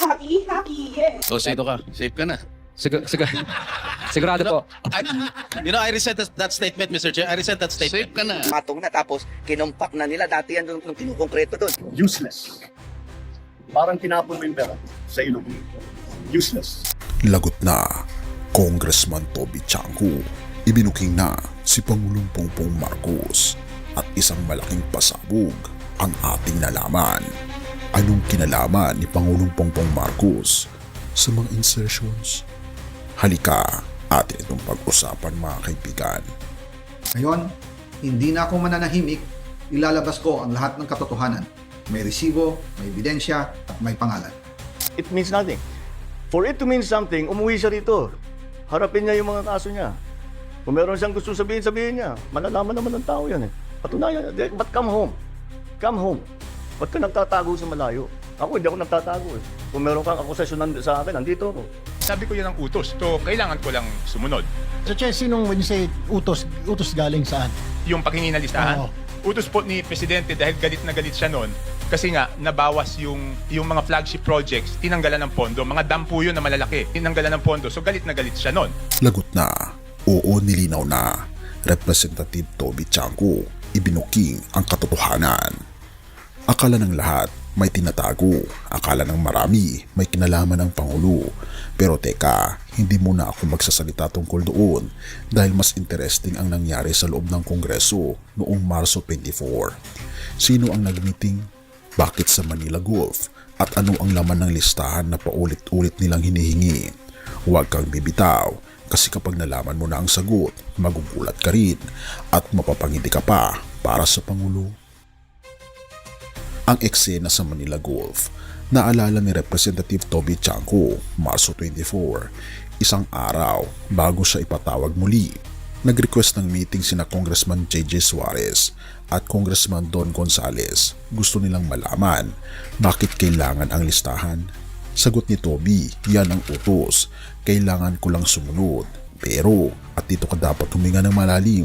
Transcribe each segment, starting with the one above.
happy, yes. So, safe ka. Safe ka na. Sigurado po. I resent that statement, Mr. Chair. I resent that statement. Safe ka na. Matong na tapos kinumpak na nila dati yan nung kinukongkreto doon. Useless. Parang tinapon mo yung pera sa ilog. Useless. Lagot na, Congressman Toby Chanco. Ibinuking na si Pangulong Bongbong Marcos at isang malaking pasabog ang ating nalaman. Anong kinalaman ni Pangulong Bongbong Marcos sa mga insertions? Halika, atin itong pag-usapan mga kaibigan. Ngayon, hindi na ako mananahimik, ilalabas ko ang lahat ng katotohanan. May resibo, may ebidensya, at may pangalan. It means nothing. For it to mean something, umuwi siya rito. Harapin niya yung mga kaso niya. Kung meron siyang gusto sabihin niya. Malalaman naman ng tao yan eh. Patunayan, but come home. Come home. Ba't ka nagtatago sa malayo? Ako, hindi ako nagtatago eh. Kung meron kang akusasyon sa akin, nandito ako. Sabi ko yan ang utos. So, kailangan ko lang sumunod. So, Che, sinong when you say utos galing saan? Yung paghingi ng listahan, Oo. utos po ni Presidente dahil galit na galit siya noon. Kasi nga, nabawas yung mga flagship projects, tinanggalan ng pondo. Mga dam po yun na malalaki, tinanggalan ng pondo. So, galit na galit siya noon. Lagot na, oo nilinaw na, Representative Toby Chanco, ibinuking ang katotohanan. Akala ng lahat may tinatago, akala ng marami may kinalaman ng Pangulo. Pero teka, hindi muna ako magsasalita tungkol doon dahil mas interesting ang nangyari sa loob ng Kongreso noong Marso 24. Sino ang nag-meeting? Bakit sa Manila Gulf? At ano ang laman ng listahan na paulit-ulit nilang hinihingi? Huwag kang bibitaw kasi kapag nalaman mo na ang sagot, magugulat ka rin at mapapangiti ka pa para sa Pangulo. Ang eksena sa Manila Gulf, naalala ni Representative Toby Chanco, Marso 24, isang araw bago siya ipatawag muli. Nag-request ng meeting sina Congressman J.J. Suarez at Congressman Don Gonzales. Gusto nilang malaman bakit kailangan ang listahan. Sagot ni Toby, yan ang utos. Kailangan ko lang sumunod. Pero, at dito ka dapat huminga ng malalim.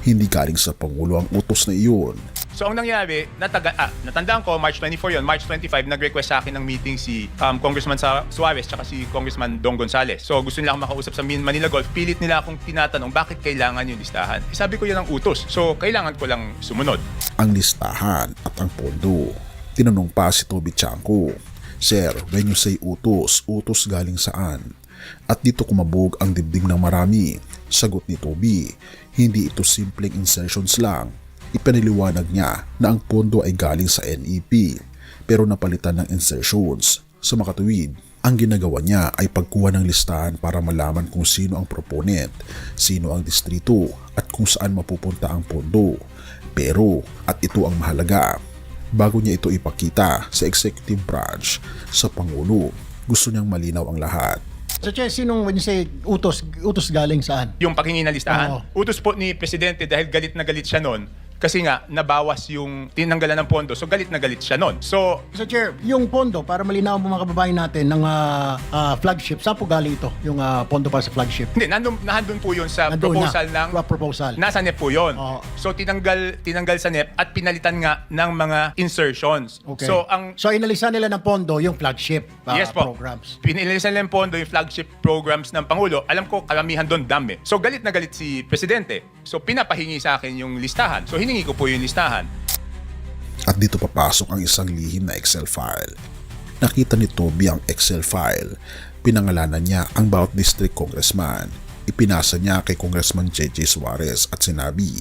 Hindi galing sa Pangulo ang utos na iyon. So, ang nangyari, natandaan ko, March 24 yun, March 25, nag-request sa akin ng meeting si Congressman Suarez tsaka si Congressman Don Gonzales. So, gusto nila akong makausap sa Manila Golf. Pilit nila akong tinatanong bakit kailangan yung listahan. Sabi ko yan ang utos. So, kailangan ko lang sumunod. Ang listahan at ang pondo. Tinanong pa si Toby Chanco, Sir, when you say utos, utos galing saan? At dito kumabog ang dibdib ng marami. Sagot ni Toby, hindi ito simpleng insertions lang. Ipinaliwanag niya na ang pondo ay galing sa NEP pero napalitan ng insertions. Sa makatuwid, ang ginagawa niya ay pagkuha ng listahan para malaman kung sino ang proponent, sino ang distrito at kung saan mapupunta ang pondo. Pero, at ito ang mahalaga, bago niya ito ipakita sa executive branch, sa Pangulo, gusto niyang malinaw ang lahat. So, Che, sinong when you say utos galing saan? Yung paghingi ng listahan, Oo. utos po ni Presidente dahil galit na galit siya noon. Kasi nga, nabawas yung tinanggalan ng pondo. So, galit na galit siya noon. So, So, Chair, yung pondo, para malinaw mo mga kababayan natin ng flagship, saan po galing ito? Yung pondo para sa flagship? hindi, nandun po yun sa Nandun proposal na, ng... proposal. Nasa NEP po yun. Oo. So, tinanggal sa NEP at pinalitan nga ng mga insertions. Okay. So, inalisan nila ng pondo yung flagship yes po, programs. pinilisan nila yung pondo yung flagship programs ng Pangulo. Alam ko, karamihan doon dami. So, galit na galit si Presidente. So, pinapahingi sa akin yung listahan. So, hiningi ko po yung listahan. At dito papasok ang isang lihim na Excel file. Nakita ni Toby ang Excel file. Pinangalanan niya ang bawat district congressman. Ipinasa niya kay Congressman J.J. Suarez at sinabi,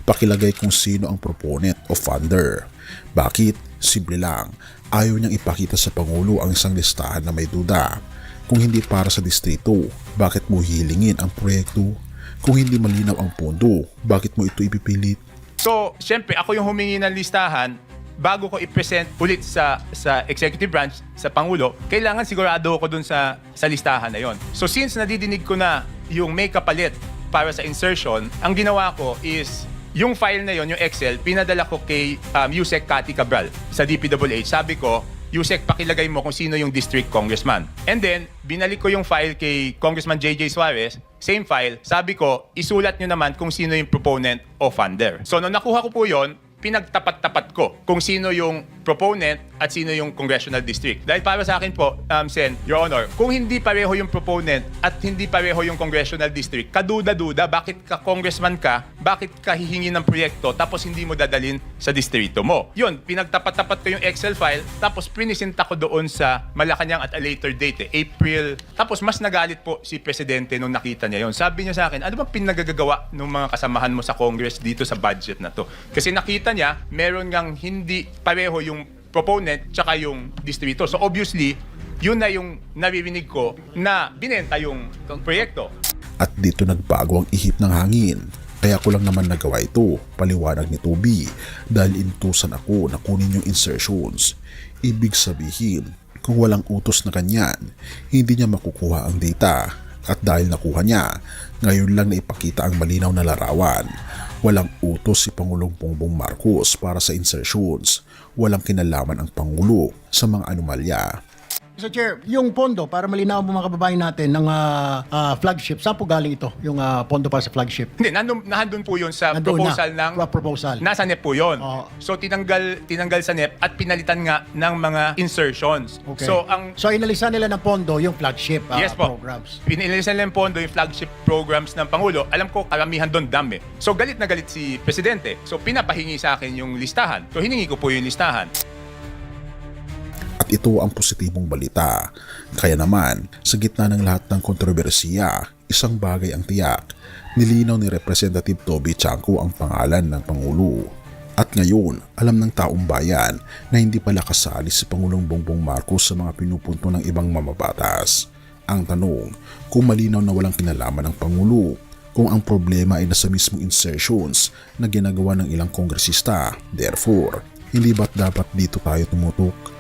pakilagay kung sino ang proponent o funder. Bakit? Simple lang. Ayaw niyang ipakita sa Pangulo ang isang listahan na may duda. Kung hindi para sa distrito, bakit mo hihilingin ang proyekto? Kung hindi malinaw ang pondo, bakit mo ito ipipilit? So, syempre, ako yung humingi ng listahan bago ko i-present ulit sa executive branch, sa Pangulo, kailangan sigurado ako dun sa listahan na yon. So, since nadidinig ko na yung may kapalit para sa insertion, ang ginawa ko is yung file na yon, yung Excel, pinadala ko kay Yusek Cathy Cabral sa DPWH. Sabi ko, Yusek, pakilagay mo kung sino yung district congressman. And then, binalik ko yung file kay Congressman J.J. Suarez, same file. Sabi ko, isulat nyo naman kung sino yung proponent o funder. So, nung nakuha ko po yon, pinagtapat-tapat ko kung sino yung proponent at sino yung congressional district. Dahil para sa akin po, Sen, Your Honor, kung hindi pareho yung proponent at hindi pareho yung congressional district, kaduda-duda, bakit ka congressman ka, bakit ka hihingi ng proyekto tapos hindi mo dadalhin sa distrito mo? Yun, pinagtapat-tapat ko yung Excel file tapos pinisinta ko doon sa Malacanang at a later date, April. Tapos mas nagalit po si Presidente nung nakita niya yun. Sabi niya sa akin, ano bang pinagagagawa ng mga kasamahan mo sa Congress dito sa budget na to? Kasi nakita niya, meron ngang hindi pareho yung proponent tsaka yung distrito. So obviously, yun na yung naririnig ko na binenta yung proyekto. At dito nagbago ang ihip ng hangin. Kaya ko lang naman nagawa ito, paliwanag ni Toby, dahil intusan ako na kunin yung insertions. Ibig sabihin, kung walang utos na kanyan, hindi niya makukuha ang data. At dahil nakuha niya, ngayon lang naipakita ang malinaw na larawan. Walang utos si Pangulong Bongbong Marcos para sa insertions. Walang kinalaman ang Pangulo sa mga anomalya. Mr. Chair, yung pondo, para malinaw mo mga kababayan natin ng flagship, saan po galing ito, yung pondo para sa flagship? Hindi, nandun po yun sa Nandun proposal na, ng... proposal. Nasa NEP po yun. Oo. So tinanggal sa NEP at pinalitan nga ng mga insertions. Okay. So inalisan nila ng pondo yung flagship yes po. programs. Pinilisan nila yung pondo yung flagship programs ng Pangulo. Alam ko, karamihan doon dami. So galit na galit si Presidente. So pinapahingi sa akin yung listahan. So hiningi ko po yung listahan. At ito ang positibong balita. Kaya naman, sa gitna ng lahat ng kontrobersiya, isang bagay ang tiyak. Nilinaw ni Representative Toby Chanco ang pangalan ng Pangulo. At ngayon, alam ng taong bayan na hindi pala kasali si Pangulong Bongbong Marcos sa mga pinupunto ng ibang mamabatas. Ang tanong, kung malinaw na walang kinalaman ng Pangulo, kung ang problema ay nasa mismong insertions na ginagawa ng ilang kongresista, therefore, hindi ba't dapat dito tayo tumutok?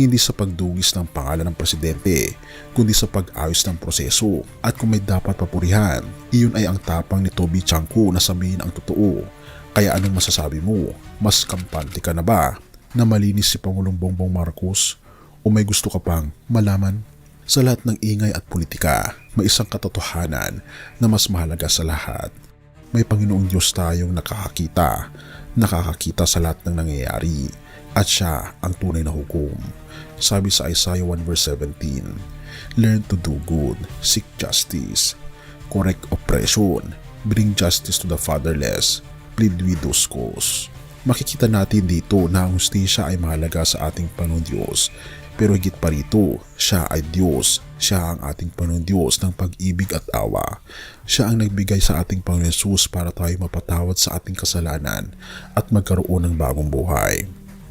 Hindi sa pagdugis ng pangalan ng presidente, kundi sa pag-ayos ng proseso. At kung may dapat papurihan, iyon ay ang tapang ni Toby Chanco na sabihin ang totoo. Kaya anong masasabi mo? Mas kampante ka na ba na malinis si Pangulong Bongbong Marcos? O may gusto ka pang malaman? Sa lahat ng ingay at politika, may isang katotohanan na mas mahalaga sa lahat. May Panginoong Diyos tayong nakakakita sa lahat ng nangyayari. At siya ang tunay na hukom. Sabi sa Isaiah 1 verse 17, learn to do good, seek justice, correct oppression, bring justice to the fatherless, plead widow's cause. Makikita natin dito na ang hustisya ay mahalaga sa ating Panginoon Diyos. Pero higit pa rito, siya ay Diyos. Siya ang ating Panginoon Diyos ng pag-ibig at awa. Siya ang nagbigay sa ating Panginoon Jesus para tayo mapatawad sa ating kasalanan at magkaroon ng bagong buhay.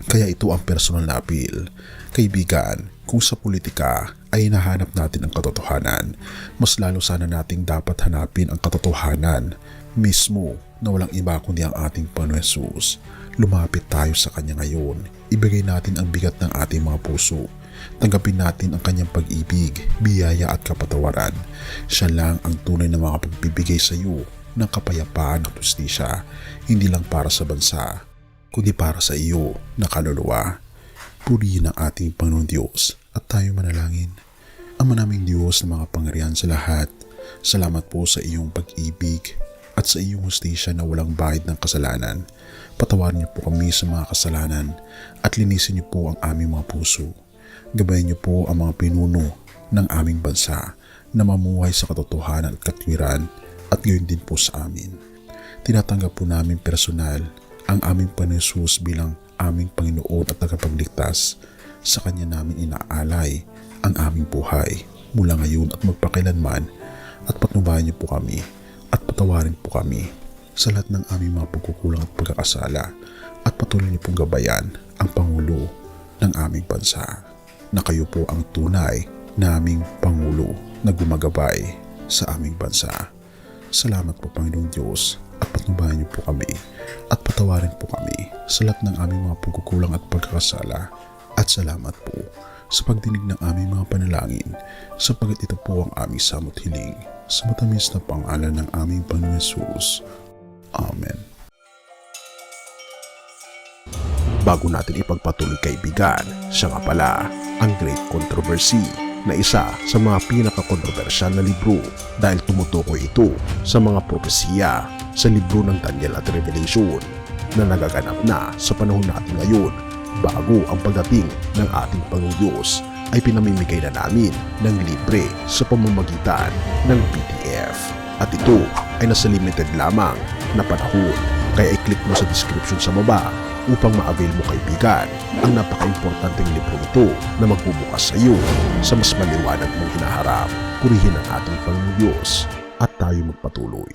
Kaya ito ang personal na appeal. Kaibigan, kung sa politika ay hinahanap natin ang katotohanan, mas lalo sana nating dapat hanapin ang katotohanan mismo na walang iba kundi ang ating Panginoon Jesus. Lumapit tayo sa Kanya ngayon. Ibigay natin ang bigat ng ating mga puso. Tanggapin natin ang Kanyang pag-ibig, biyaya at kapatawaran. Siya lang ang tunay na makapagbibigay sa iyo ng kapayapaan at hustisya, hindi lang para sa bansa, kundi para sa iyo na kaluluwa. Purihin ang ating Panginoon Diyos at tayo manalangin. Ama naming Diyos na mga pangyarihan sa lahat, salamat po sa iyong pag-ibig at sa iyong hustisya na walang bahid ng kasalanan. Patawarin niyo po kami sa mga kasalanan at linisin niyo po ang aming mga puso. Gabayan niyo po ang mga pinuno ng aming bansa na mamuhay sa katotohanan at katwiran at gayon din po sa amin. Tinatanggap po namin personal ang aming Panginoon Jesus bilang aming Panginoon at tagapagligtas. Sa Kanya namin inaalay ang aming buhay mula ngayon at magpakailanman, at patnubayan niyo po kami at patawarin po kami sa lahat ng aming mga pagkukulang at pagkakasala, at patuloy niyo pong gabayan ang Pangulo ng aming bansa na kayo po ang tunay naming Pangulo na gumagabay sa aming bansa. Salamat po Panginoong Diyos, at patnubayan niyo po kami at patawarin po kami sa lahat ng aming mga pagkukulang at pagkakasala. At salamat po sa pagdinig ng aming mga panalangin, sapagkat ito po ang aming samot hiling sa matamis na pangalan ng aming Panginoon Jesus. Amen. Bago natin ipagpatuloy kaibigan, siya nga pala ang Great Controversy, na isa sa mga pinaka-kontrobersyal na libro dahil tumutukoy ito sa mga propesiya sa libro ng Daniel at Revelation na nagaganap na sa panahon natin ngayon bago ang pagdating ng ating Panginoong Diyos ay pinamimigay na namin ng libre sa pamamagitan ng PDF. At ito ay nasa limited lamang na panahon. Kaya i-click mo sa description sa baba upang ma-avail mo kaibigan ang napaka-importanteng libro ito na magbubukas sa iyo sa mas maliwanag mong hinaharap. Purihin ang ating Panginoong Diyos at tayo magpatuloy.